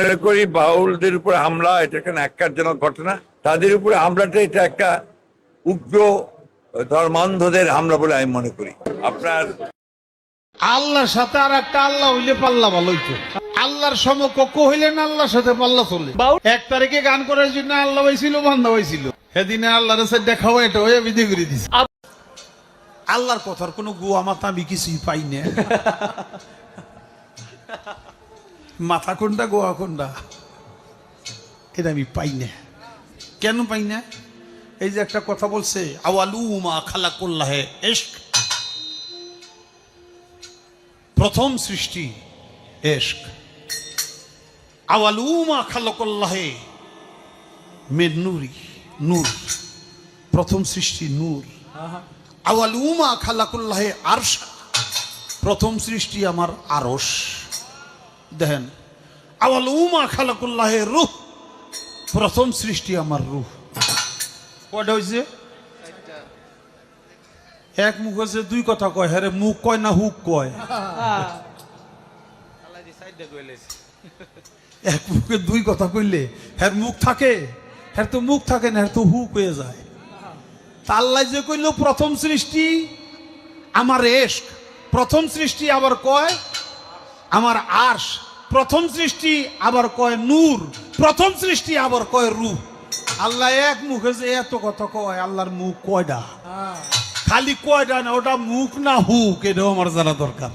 মনে করি বাউলদের উপর হামলা এটা একটা ন্যাক্কারজনক ঘটনা। তাদের উপরে হামলাটা এটা একটা উগ্র ধর্মান্ধদের হামলা বলে আমি মনে করি। আপনার আল্লাহর সাথে আর একটা আল্লাহ হইলে পাল্লা ভালো হইতো। আল্লাহর সমকক্ষ হইলে না আল্লাহর সাথে পাল্লা চলে। 1 তারিখে গান করার জন্য আল্লাহ হয়েছিল, বান্দা হয়েছিল। সেদিনে আল্লাহর সাথে দেখাও এটা হয়ে বিধি করে দিছে। আল্লাহর কথার কোনো গুয়া মাথা আমি কিছুই পাই না। মাথা কোনটা গোয়া কোনটা এটা আমি পাই না। কেন পাই না? এই যে একটা কথা বলছে, আওয়ালুমা খালাকুল্লাহে ইশক, প্রথম সৃষ্টি ইশক। আওয়ালুমা খালাকুল্লাহে মিন নূরি, নূর, প্রথম সৃষ্টি নূর। আওয়ালুমা খালাকুল্লাহে আরশ, প্রথম সৃষ্টি আমার আরশ। দেখেন, আওয়ালুমা খালাকুল্লাহে রূহ, প্রথম সৃষ্টি আমার রূহ। কয়টা হয়েছে? এক মুখ হচ্ছে 2 কথা কয়। হ্যাঁ রে, মুখ কয় না হুক কয়? এক মুখে 2 কথা কইলে হ্যাঁ মুখ থাকে, হ্যাঁ তো মুখ থাকে না, হ্যাঁ তো হুক হয়ে যায়। আল্লাহ যে কইল প্রথম সৃষ্টি আমার ইশক, প্রথম সৃষ্টি আবার কয় আমার আরশ, প্রথম সৃষ্টি আবার কয় নূর, প্রথম সৃষ্টি আবার কয় রূহ। আল্লাহ এক মুখে যে এত কথা কয়, আল্লাহর মুখ কয়টা? খালি কয়টা না, ওটা মুখ না হুক, এটাও আমার জানা দরকার।